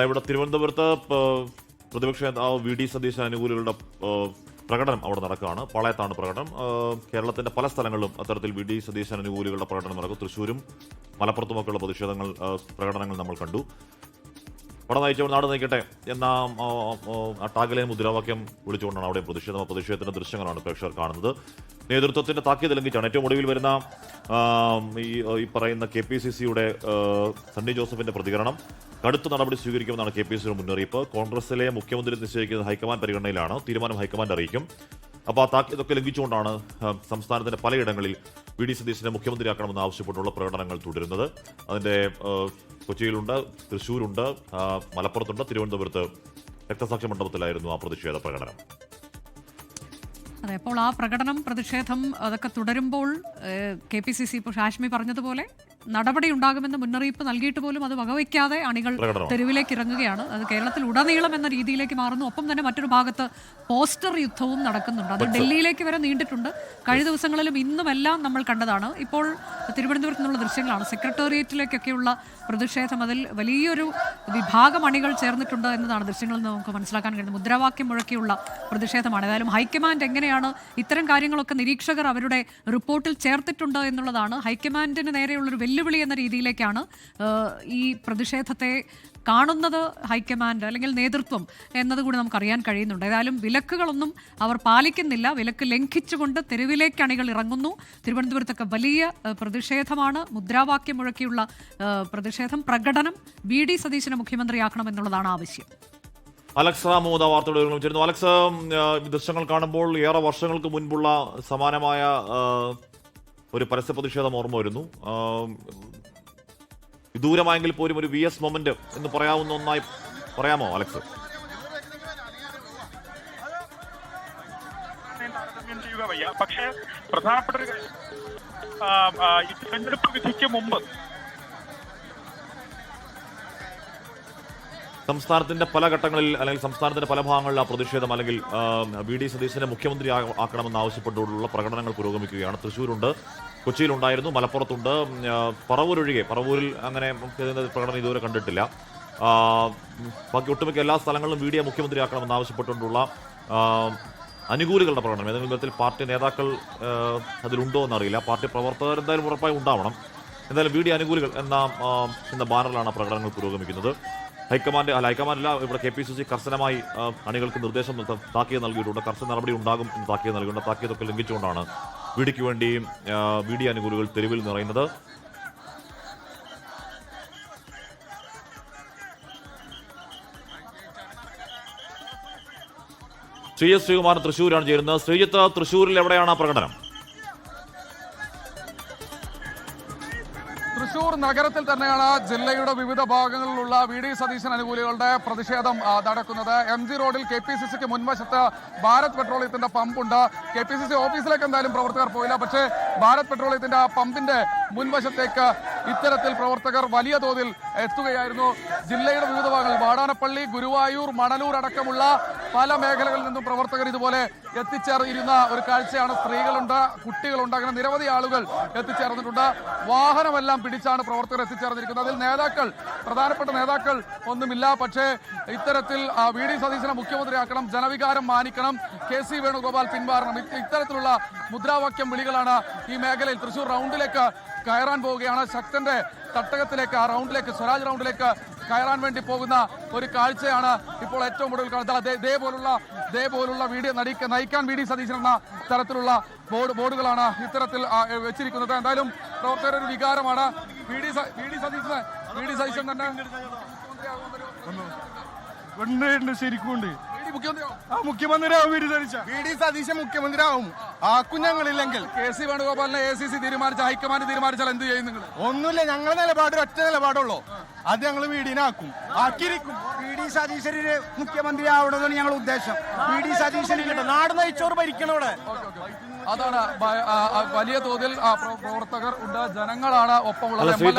ഇവിടെ തിരുവനന്തപുരത്ത് പ്രതിപക്ഷ നേതാവ് വി ഡി സതീശൻ അനുകൂലികളുടെ പ്രകടനം അവിടെ നടക്കുകയാണ്. പാളയത്താണ് പ്രകടനം. കേരളത്തിന്റെ പല സ്ഥലങ്ങളിലും അത്തരത്തിൽ വി ഡി സതീശൻ അനുകൂലികളുടെ പ്രകടനം നടക്കും. തൃശ്ശൂരും മലപ്പുറത്തുമൊക്കെയുള്ള പ്രകടനങ്ങൾ നമ്മൾ കണ്ടു. അവിടെ നയിച്ചവർ നാട് നയിക്കട്ടെ എന്ന ടാഗ്ലൈൻ മുദ്രാവാക്യം വിളിച്ചുകൊണ്ടാണ് അവിടെ പ്രതിഷേധത്തിന്റെ ദൃശ്യങ്ങളാണ് പ്രേക്ഷകർ കാണുന്നത്. നേതൃത്വത്തിന്റെ താക്കീത് ലംഘിച്ചാണ് ഏറ്റവും ഒടുവിൽ വരുന്ന ഈ പറയുന്ന KPCCയുടെ സണ്ണി ജോസഫിന്റെ പ്രതികരണം. കടുത്ത നടപടി സ്വീകരിക്കുമെന്നാണ് KPCCയുടെ മുന്നറിയിപ്പ്. കോൺഗ്രസിലെ മുഖ്യമന്ത്രി നിശ്ചയിക്കുന്നത് ഹൈക്കമാൻഡ് പരിഗണനയിലാണ്. തീരുമാനം ഹൈക്കമാൻഡ് അറിയിക്കും. അപ്പോൾ ആ താക്കീതൊക്കെ ലംഘിച്ചുകൊണ്ടാണ് സംസ്ഥാനത്തിന്റെ പലയിടങ്ങളിൽ വി ഡി സതീശനെ മുഖ്യമന്ത്രിയാക്കണമെന്ന് ആവശ്യപ്പെട്ടുള്ള പ്രകടനങ്ങൾ തുടരുന്നത്. അതിന്റെ കൊച്ചിയിലുണ്ട്, തൃശ്ശൂരുണ്ട്, മലപ്പുറത്തുണ്ട്, തിരുവനന്തപുരത്ത് രക്തസാക്ഷി മണ്ഡപത്തിലായിരുന്നു ആ പ്രതിഷേധ പ്രകടനം. അതെ, അപ്പോൾ ആ പ്രകടനം, പ്രതിഷേധം അതൊക്കെ തുടരുമ്പോൾ KPCC ഇപ്പോൾ ഹാഷ്മി പറഞ്ഞതുപോലെ നടപടി ഉണ്ടാകുമെന്ന് മുന്നറിയിപ്പ് നൽകിയിട്ട് പോലും അത് വകവയ്ക്കാതെ അണികൾ തെരുവിലേക്ക് ഇറങ്ങുകയാണ്. അത് കേരളത്തിൽ ഉടനീളം എന്ന രീതിയിലേക്ക് മാറുന്നു. ഒപ്പം തന്നെ മറ്റൊരു ഭാഗത്ത് പോസ്റ്റർ യുദ്ധവും നടക്കുന്നുണ്ട്. അത് ഡൽഹിയിലേക്ക് വരെ നീണ്ടിട്ടുണ്ട്. കഴിഞ്ഞ ദിവസങ്ങളിലും ഇന്നുമെല്ലാം നമ്മൾ കണ്ടതാണ്. ഇപ്പോൾ തിരുവനന്തപുരത്ത് നിന്നുള്ള ദൃശ്യങ്ങളാണ്. സെക്രട്ടേറിയറ്റിലേക്കൊക്കെയുള്ള പ്രതിഷേധം, അതിൽ വലിയൊരു വിഭാഗം അണികൾ ചേർന്നിട്ടുണ്ട് എന്നതാണ് ദൃശ്യങ്ങളിൽ നിന്ന് നമുക്ക് മനസ്സിലാക്കാൻ കഴിയുന്നത്. മുദ്രാവാക്യം മുഴക്കിയുള്ള പ്രതിഷേധമാണ്. ഏതായാലും ഹൈക്കമാൻഡ് എങ്ങനെയാണ് ഇത്തരം കാര്യങ്ങളൊക്കെ നിരീക്ഷകർ അവരുടെ റിപ്പോർട്ടിൽ ചേർത്തിട്ടുണ്ട് എന്നുള്ളതാണ്. ഹൈക്കമാൻഡിന് നേരെയുള്ളൊരു വെല്ലുവിളി എന്ന രീതിയിലേക്കാണ് ഈ പ്രതിഷേധത്തെ കാണുന്നത് ഹൈക്കമാൻഡ് അല്ലെങ്കിൽ നേതൃത്വം എന്നതുകൂടി നമുക്കറിയാൻ കഴിയുന്നുണ്ട്. ഏതായാലും വിലക്കുകളൊന്നും അവർ പാലിക്കുന്നില്ല. വിലക്ക് ലംഘിച്ചുകൊണ്ട് തെരുവിലേക്ക് അണികൾ ഇറങ്ങുന്നു. തിരുവനന്തപുരത്തൊക്കെ വലിയ പ്രതിഷേധമാണ്. മുദ്രാവാക്യം മുഴക്കിയുള്ള പ്രതിഷേധം, പ്രകടനം. വി ഡി സതീശനെ മുഖ്യമന്ത്രിയാക്കണമെന്നുള്ളതാണ് ആവശ്യം. അലക്സ് റാമോദ വാർത്തയോട് ചേരുന്നു. അലക്സ്, ദൃശ്യങ്ങൾ കാണുമ്പോൾ ഏറെ വർഷങ്ങൾക്ക് മുൻപുള്ള സമാനമായ ഒരു പരസ്യ പ്രതിഷേധം ഓർമ്മ വരുന്നു. വിദൂരമായെങ്കിൽ പോലും ഒരു VS മൊമെന്റ് എന്ന് പറയാവുന്ന ഒന്നായി പറയാമോ അലക്സ്? പക്ഷേ പ്രധാനപ്പെട്ട ഒരു തെരഞ്ഞെടുപ്പ് വിധിക്ക് മുമ്പ് സംസ്ഥാനത്തിന്റെ പല ഘട്ടങ്ങളിൽ അല്ലെങ്കിൽ സംസ്ഥാനത്തിന്റെ പല ഭാഗങ്ങളിൽ ആ പ്രതിഷേധം അല്ലെങ്കിൽ വി ഡി സതീശനെ മുഖ്യമന്ത്രി ആക്കണമെന്ന് ആവശ്യപ്പെട്ടുള്ള പ്രകടനങ്ങൾ പുരോഗമിക്കുകയാണ്. തൃശ്ശൂരുണ്ട്, കൊച്ചിയിലുണ്ടായിരുന്നു, മലപ്പുറത്തുണ്ട്, പറവൂരൊഴികെ. പറവൂരിൽ അങ്ങനെ പ്രകടനം ഇതുവരെ കണ്ടിട്ടില്ല. ബാക്കി ഒട്ടുമിക്ക എല്ലാ സ്ഥലങ്ങളിലും വി ഡിയെ മുഖ്യമന്ത്രിയാക്കണമെന്ന് ആവശ്യപ്പെട്ടുകൊണ്ടുള്ള അനുകൂലികളുടെ പ്രകടനം. ഏതെങ്കിലും വിധത്തിൽ പാർട്ടി നേതാക്കൾ അതിലുണ്ടോ എന്നറിയില്ല. പാർട്ടി പ്രവർത്തകർ എന്തായാലും ഉറപ്പായി ഉണ്ടാവണം. എന്തായാലും വി ഡി അനുകൂലികൾ എന്ന ബാനറിലാണ് പ്രകടനങ്ങൾ പുരോഗമിക്കുന്നത്. ഹൈക്കമാൻഡല്ല, ഇവിടെ KPCC കർശനമായി അണികൾക്ക് നിർദ്ദേശം താക്കീത് നൽകിയിട്ടുണ്ട്. കർശന നടപടി ഉണ്ടാകും എന്ന് താക്കീത് നൽകിയിട്ടുണ്ട്. താക്കീതൊക്കെ ലംഘിച്ചുകൊണ്ടാണ് വി ഡിക്ക് വേണ്ടി വി ഡി അനുകൂലികൾ തെരുവിൽ നിറയുന്നത്. ശ്രീകുമാരൻ തൃശ്ശൂരാണ് ചേരുന്നത്. ശ്രീജിത്ത്, തൃശ്ശൂരിൽ എവിടെയാണ് ആ പ്രകടനം? തൃശൂർ നഗരത്തിൽ തന്നെയാണ് ജില്ലയുടെ വിവിധ ഭാഗങ്ങളിലുള്ള വി ഡി സതീശൻ അനുകൂലികളുടെ പ്രതിഷേധം നടക്കുന്നത്. MG റോഡിൽ KPCCക്ക് മുൻവശത്ത് ഭാരത് പെട്രോളിയത്തിന്റെ പമ്പുണ്ട്. KPCC ഓഫീസിലേക്ക് എന്തായാലും പ്രവർത്തകർ പോയില്ല. പക്ഷേ ഭാരത് പെട്രോളിയത്തിന്റെ ആ പമ്പിന്റെ മുൻവശത്തേക്ക് ഇത്തരത്തിൽ പ്രവർത്തകർ വലിയ തോതിൽ എത്തുകയായിരുന്നു. ജില്ലയുടെ വിവിധ ഭാഗങ്ങളിൽ വാടാനപ്പള്ളി, ഗുരുവായൂർ, മണലൂർ അടക്കമുള്ള പല മേഖലകളിൽ നിന്നും പ്രവർത്തകർ ഇതുപോലെ എത്തിച്ചേർന്നിരുന്ന ഒരു കാഴ്ചയാണ്. സ്ത്രീകളുണ്ട്, കുട്ടികളുണ്ട്, അങ്ങനെ നിരവധി ആളുകൾ എത്തിച്ചേർന്നിട്ടുണ്ട്. വാഹനമെല്ലാം പിടിച്ചാണ് പ്രവർത്തകർ എത്തിച്ചേർന്നിരിക്കുന്നത്. അതിൽ നേതാക്കൾ, പ്രധാനപ്പെട്ട നേതാക്കൾ ഒന്നുമില്ല. പക്ഷേ ഇത്തരത്തിൽ വി ഡി സതീശനെ മുഖ്യമന്ത്രിയാക്കണം, ജനവികാരം മാനിക്കണം, KC വേണുഗോപാൽ പിന്മാറണം, ഇത്തരത്തിലുള്ള മുദ്രാവാക്യം വിളികളാണ് ഈ മേഖലയിൽ. തൃശൂർ റൗണ്ടിലേക്ക് കയറാൻ പോവുകയാണ്. ശക്തന്റെ തട്ടകത്തിലേക്ക്, ആ റൗണ്ടിലേക്ക്, സ്വരാജ് റൗണ്ടിലേക്ക് കയറാൻ വേണ്ടി പോകുന്ന ഒരു കാഴ്ചയാണ് ഇപ്പോൾ ഏറ്റവും കൂടുതൽ കാണുന്നത്. ഇതേപോലുള്ള വീഡിയോ നയിക്കാൻ വി ഡി സതീശൻ എന്ന തരത്തിലുള്ള ബോർഡുകളാണ് ഇത്തരത്തിൽ വെച്ചിരിക്കുന്നത്. എന്തായാലും പ്രവർത്തകരുടെ ഒരു വികാരമാണ്. വി ഡി സതീശൻ തന്നെ ശരിക്കും മുഖ്യമന്ത്രിയാവും. വി ഡി സതീശൻ മുഖ്യമന്ത്രിയാവും. ആക്കും ഞങ്ങളില്ലെങ്കിൽ KC വേണുഗോപാലിനെ ACC തീരുമാനിച്ച, ഹൈക്കമാൻഡ് തീരുമാനിച്ചാൽ എന്ത് ചെയ്യും നിങ്ങൾ? ഒന്നുമില്ല, ഞങ്ങളുടെ നിലപാട് ഒറ്റ നിലപാടുള്ളൂ. അത് ഞങ്ങൾ വീടിനാക്കും, ആക്കിയിരിക്കും. വി ഡി സതീശന് മുഖ്യമന്ത്രി ആവണമെന്നാണ് ഞങ്ങളുടെ ഉദ്ദേശം. വി ഡി സതീശന് നാട് നയിച്ചോർ ഭരിക്കണം ഇവിടെ. അതാണ് വലിയ തോതിൽ പ്രവർത്തകർ ഉണ്ട്, ജനങ്ങളാണ് ഒപ്പമുള്ളത്.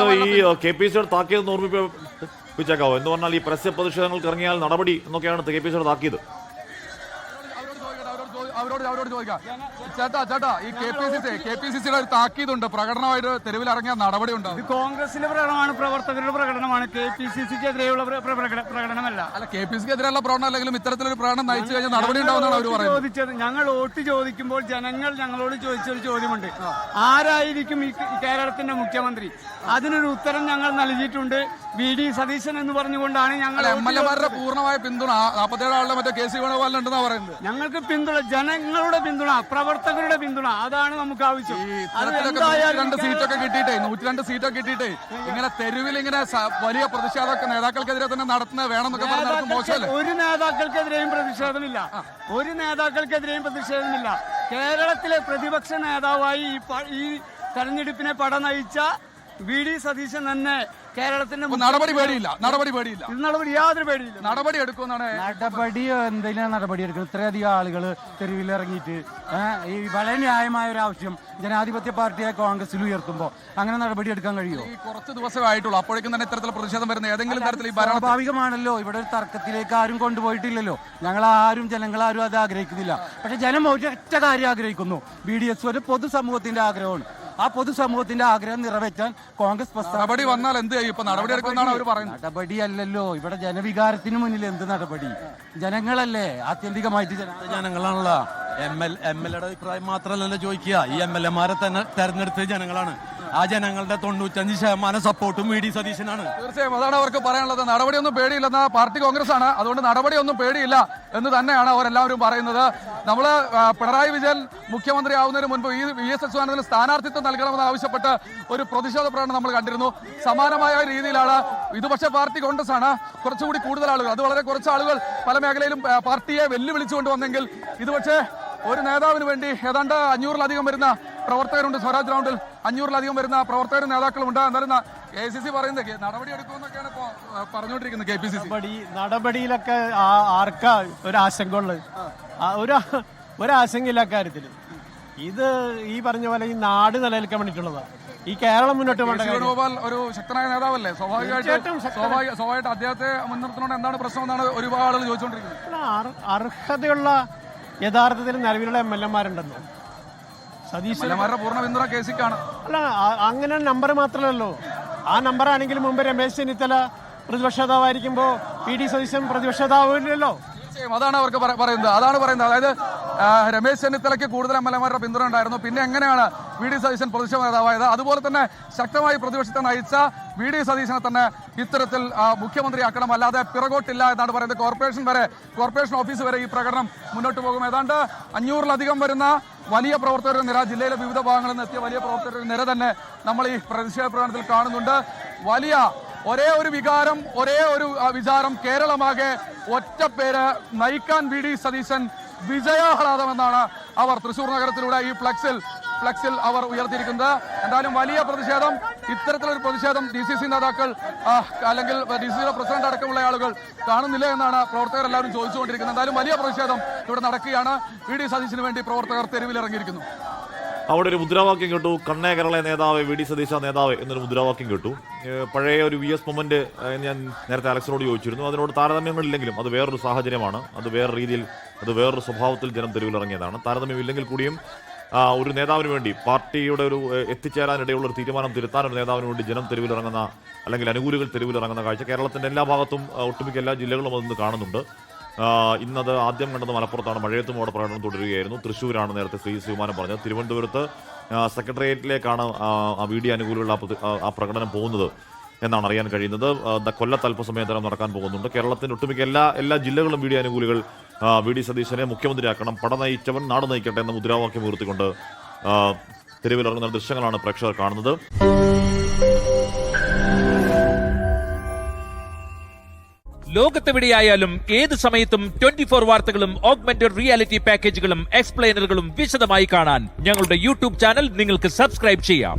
ഈ KPCCയുടെ താക്കീത് ഓർമ്മിപ്പിച്ചേക്കാവോ? എന്ന് പറഞ്ഞാൽ ഈ പരസ്യ പ്രതിഷേധങ്ങൾക്ക് ഇറങ്ങിയാൽ നടപടി എന്നൊക്കെയാണ് KPCCയുടെ താക്കീത്. അവരോട് ചോദിക്കാം. ചേട്ടാ, ഈ KPCCയുടെ ഒരു താക്കീതുണ്ട്, പ്രകടനമായിട്ട് തെരുവിൽ ഇറങ്ങിയ നടപടി ഉണ്ട്. കോൺഗ്രസിന്റെ പ്രകടനമാണ്, പ്രവർത്തകരുടെ പ്രകടനമാണ്. KPCCക്കെതിരെയുള്ള പ്രകടനം അല്ല KPCC എതിരെയുള്ള പ്രകടനം അല്ലെങ്കിലും ഇത്തരത്തിലൊരു പ്രകടനം നയിച്ചു കഴിഞ്ഞാൽ നടപടി ഉണ്ടാവുന്നതാണ് അവർ പറയുന്നത്. ഞങ്ങൾ വോട്ട് ചോദിക്കുമ്പോൾ ജനങ്ങൾ ഞങ്ങളോട് ചോദിച്ചൊരു ചോദ്യമുണ്ട്, ആരായിരിക്കും ഈ കേരളത്തിന്റെ മുഖ്യമന്ത്രി? അതിനൊരു ഉത്തരം ഞങ്ങൾ നൽകിയിട്ടുണ്ട്, VD സതീശൻ എന്ന് പറഞ്ഞുകൊണ്ടാണ് ഞങ്ങൾ. MLA-മാരുടെ പൂർണ്ണമായ പിന്തുണ 47 ആളുടെ മറ്റേ KC വേണുഗോപാലിനുണ്ടെന്നാണ് പറയുന്നത്. ഞങ്ങൾക്ക് പിന്തുണ, ജനങ്ങളുടെ പിന്തുണ, പ്രവർത്തകരുടെ പിന്തുണ, അതാണ് നമുക്ക് ആവശ്യം. 102 സീറ്റൊക്കെ കിട്ടിയിട്ടേ, 102 സീറ്റൊക്കെ കിട്ടിയിട്ടേ ഇങ്ങനെ തെരുവിൽ ഇങ്ങനെ വലിയ പ്രതിഷേധമൊക്കെ നേതാക്കൾക്കെതിരെ തന്നെ നടത്തുന്നത് വേണമെന്നൊക്കെ പറഞ്ഞാൽ മോശമല്ലേ? ഒരു നേതാക്കൾക്കെതിരെയും പ്രതിഷേധമില്ല, ഒരു നേതാക്കൾക്കെതിരെയും പ്രതിഷേധമില്ല. കേരളത്തിലെ പ്രതിപക്ഷ നേതാവായി ഈ തെരഞ്ഞെടുപ്പിനെ പട നയിച്ച VD സതീശൻ തന്നെ കേരളത്തിന്റെ നടപടി പേടിയില്ല, യാതൊരു പേടിയില്ല. നടപടി എടുക്കുമെന്നാണ്. നടപടി എന്തെങ്കിലും നടപടി എടുക്കും? ഇത്രയധികം ആളുകൾ തെരുവിലിറങ്ങിയിട്ട് ഈ വളരെ ന്യായമായ ഒരു ആവശ്യം ജനാധിപത്യ പാർട്ടിയെ കോൺഗ്രസിൽ ഉയർത്തുമ്പോൾ അങ്ങനെ നടപടി എടുക്കാൻ കഴിയുമോ? ഈ കുറച്ച് ദിവസമേ ആയിട്ടുള്ളൂ, അപ്പോഴേക്കും തന്നെ ഇത്തരത്തിലുള്ള പ്രതിഷേധം വരുന്ന ഏതെങ്കിലും തരത്തിൽ സ്വാഭാവികമാണല്ലോ. ഇവിടെ ഒരു തർക്കത്തിലേക്ക് ആരും കൊണ്ടുപോയിട്ടില്ലല്ലോ. ജനങ്ങളാരും അത് ആഗ്രഹിക്കുന്നില്ല. പക്ഷെ ജനം ഒറ്റ കാര്യം ആഗ്രഹിക്കുന്നു, BDS ഒരു പൊതുസമൂഹത്തിന്റെ ആഗ്രഹമാണ്. ആ പൊതുസമൂഹത്തിന്റെ ആഗ്രഹം നിറവേറ്റാൻ കോൺഗ്രസ് നടപടി വന്നാൽ എന്ത് ചെയ്യും? ഇപ്പൊ നടപടി എടുക്കുന്നതാണ് അവർ പറയുന്നത്. നടപടിയല്ലല്ലോ, ഇവിടെ ജനവികാരത്തിന് മുന്നിൽ എന്ത് നടപടി? ജനങ്ങളല്ലേ ആത്യന്തികമായിട്ട് ജനങ്ങളാണല്ലോ. MLA-യുടെ അഭിപ്രായം മാത്രമല്ലല്ലോ ചോദിക്കുക, ഈ MLA-മാരെ തന്നെ തെരഞ്ഞെടുത്തത് ജനങ്ങളാണ്. ആ ജനങ്ങളുടെ 95% സപ്പോർട്ടും VD സതീശനാണ്. തീർച്ചയായും അതാണ് അവർക്ക് പറയാനുള്ളത്. നടപടിയൊന്നും പേടിയില്ലെന്ന പാർട്ടി കോൺഗ്രസ് ആണ്, അതുകൊണ്ട് നടപടിയൊന്നും പേടിയില്ല എന്ന് തന്നെയാണ് അവരെല്ലാവരും പറയുന്നത്. നമ്മൾ പിണറായി വിജയൻ മുഖ്യമന്ത്രി ആവുന്നതിന് മുൻപ് ഈ VS അച്യുതാനന്ദന് സ്ഥാനാർത്ഥിത്വം നൽകണമെന്ന് ആവശ്യപ്പെട്ട് ഒരു പ്രതിഷേധ പ്രകടനം നമ്മൾ കണ്ടിരുന്നു. സമാനമായ രീതിയിലാണ് ഇത്. പക്ഷേ പാർട്ടി കോൺഗ്രസ് ആണ് കുറച്ചുകൂടി കൂടുതൽ ആളുകൾ, അത് വളരെ കുറച്ച് ആളുകൾ പല മേഖലയിലും പാർട്ടിയെ വെല്ലുവിളിച്ചുകൊണ്ട് വന്നെങ്കിൽ ഇത് പക്ഷേ ഒരു നേതാവിന് വേണ്ടി ഏതാണ്ട് 500-ലധികം വരുന്ന പ്രവർത്തകരുണ്ട്. സ്വരാജ് ഗ്രൗണ്ടിൽ 500-ലധികം വരുന്ന പ്രവർത്തകരും നേതാക്കളുണ്ട്. എന്നാലും KCC പറയുന്നത് നടപടി എടുക്കുമെന്നൊക്കെയാണ് ഇപ്പോൾ പറഞ്ഞുകൊണ്ടിരിക്കുന്നത്. KPCC നടപടിയിലൊക്കെ ആർക്കാ ഒരു ആശങ്ക ഉള്ളത്? ഒരാശങ്കയില്ല കാര്യത്തിൽ. ഇത് ഈ പറഞ്ഞ പോലെ ഈ നാട് നിലനിൽക്കാൻ വേണ്ടിയിട്ടുള്ളതാണ്. ഈ കേരളം മുന്നോട്ട് വേണുഗോപാൽ ഒരു ശക്തനായ നേതാവല്ലേ, സ്വാഭാവികമായിട്ട് അദ്ദേഹത്തെ മുൻനിർത്തുന്നതുകൊണ്ട് എന്താണ് പ്രശ്നം എന്നാണ് ഒരുപാട് ആളുകൾ ചോദിച്ചുകൊണ്ടിരിക്കുന്നത്. അർഹതയുള്ള യഥാർത്ഥത്തിൽ നിലവിലുള്ള MLA-മാരുണ്ടെന്നോ? സതീശന്മാരുടെ പൂർണ്ണ പിന്തുണ KCക്കാണ്. അല്ല, അങ്ങനെ നമ്പർ മാത്രമല്ലല്ലോ. ആ നമ്പർ ആണെങ്കിൽ മുമ്പ് രമേശ് ചെന്നിത്തല പ്രതിപക്ഷ നേതാവായിരിക്കുമ്പോൾ VD സതീശൻ പ്രതിപക്ഷ നേതാവില്ലല്ലോ. അതാണ് അവർക്ക് പറയുന്നത്. അതായത് രമേശ് ചെന്നിത്തലയ്ക്ക് കൂടുതൽ MLA-മാരുടെ പിന്തുണ ഉണ്ടായിരുന്നു. പിന്നെ എങ്ങനെയാണ് VD സതീശൻ പ്രതിപക്ഷ നേതാവായത്? അതുപോലെ തന്നെ ശക്തമായി പ്രതിപക്ഷത്തെ നയിച്ച VD സതീശനെ തന്നെ ഇത്തരത്തിൽ മുഖ്യമന്ത്രിയാക്കണം, അല്ലാതെ പിറകോട്ടില്ല എന്നാണ് പറയുന്നത്. കോർപ്പറേഷൻ ഓഫീസ് വരെ ഈ പ്രകടനം മുന്നോട്ട് പോകും. ഏതാണ്ട് 500-ലധികം വരുന്ന വലിയ പ്രവർത്തകരുടെ നിര, ജില്ലയിലെ വിവിധ ഭാഗങ്ങളിൽ നിന്ന് എത്തിയ വലിയ പ്രവർത്തകരുടെ നിര തന്നെ നമ്മൾ ഈ പ്രതിഷേധ പ്രകടനത്തിൽ കാണുന്നുണ്ട്. വലിയ ഒരേ ഒരു വികാരം, ഒരേ ഒരു വിചാരം, കേരളമാകെ ഒറ്റ പേര് നയിക്കാൻ VD സതീശൻ വിജയാഹ്ലാദമെന്നാണ് അവർ തൃശൂർ നഗരത്തിലൂടെ ഈ ഫ്ലക്സിൽ അവർ ഉയർത്തിയിരിക്കുന്നത്. എന്തായാലും വലിയ പ്രതിഷേധം, ഇത്തരത്തിലൊരു പ്രതിഷേധം DCC നേതാക്കൾ അല്ലെങ്കിൽ DCCയുടെ പ്രസിഡന്റ് അടക്കമുള്ള ആളുകൾ കാണുന്നില്ല എന്നാണ് പ്രവർത്തകരെല്ലാവരും ചോദിച്ചുകൊണ്ടിരിക്കുന്നത്. എന്തായാലും വലിയ പ്രതിഷേധം ഇവിടെ നടക്കുകയാണ്. VD സതീശന് വേണ്ടി പ്രവർത്തകർ തെരുവിലിറങ്ങിയിരിക്കുന്നു. അവിടെ ഒരു മുദ്രാവാക്യം കേട്ടു, കണ്ണേ കേരള നേതാവ്, VD സതീശ നേതാവ് എന്നൊരു മുദ്രാവാക്യം കേട്ടു. പഴയ ഒരു VS മൊമെന്റ് ഞാൻ നേരത്തെ അലക്സിനോട് ചോദിച്ചിരുന്നു. അതിനോട് താരതമ്യങ്ങളില്ലെങ്കിലും അത് വേറൊരു സാഹചര്യമാണ്, അത് വേറെ രീതിയിൽ, അത് വേറൊരു സ്വഭാവത്തിൽ ജനം തെരുവിലിറങ്ങിയതാണ്. താരതമ്യമില്ലെങ്കിൽ കൂടിയും ഒരു നേതാവിന് വേണ്ടി, പാർട്ടിയുടെ ഒരു എത്തിച്ചേരാനിടയുള്ള ഒരു തീരുമാനം തിരുത്താൻ ഒരു നേതാവിന് വേണ്ടി ജനം തെരുവിലിറങ്ങുന്ന, അല്ലെങ്കിൽ അനുകൂലികൾ തെരുവിലിറങ്ങുന്ന കാഴ്ച കേരളത്തിന്റെ എല്ലാ ഭാഗത്തും, ഒട്ടുമിക്ക എല്ലാ ജില്ലകളും അതൊന്ന് കാണുന്നുണ്ട്. ഇന്നത് ആദ്യം കണ്ടത് മലപ്പുറത്താണ്. മഴയത്തും അവിടെ പ്രകടനം തുടരുകയായിരുന്നു. തൃശ്ശൂരാണ് നേരത്തെ ശ്രീ സുമാനം പറഞ്ഞത്. തിരുവനന്തപുരത്ത് സെക്രട്ടേറിയറ്റിലേക്കാണ് VD അനുകൂലികളുടെ ആ പ്രകടനം പോകുന്നത് എന്നാണ് അറിയാൻ കഴിയുന്നത്. കൊല്ലത്ത് അല്പസമയത്തിനകം നടക്കാൻ പോകുന്നുണ്ട്. കേരളത്തിന്റെ ഒട്ടുമിക്ക എല്ലാ ജില്ലകളും VD അനുകൂലികൾ VD സതീശനെ മുഖ്യമന്ത്രിയാക്കണം, പട നയിച്ചവൻ നാട് നയിക്കട്ടെ എന്ന മുദ്രാവാക്യം ഉയർത്തിക്കൊണ്ട് തെരുവിലിറങ്ങുന്ന ദൃശ്യങ്ങളാണ് പ്രേക്ഷകർ കാണുന്നത്. ലോകത്തെവിടെയായാലും ഏത് സമയത്തും 24 വാർത്തകളും ഓഗ്മെന്റഡ് റിയാലിറ്റി പാക്കേജുകളും എക്സ്പ്ലെയിനറുകളും വിശദമായി കാണാൻ ഞങ്ങളുടെ YouTube ചാനൽ നിങ്ങൾക്ക് സബ്സ്ക്രൈബ് ചെയ്യാം.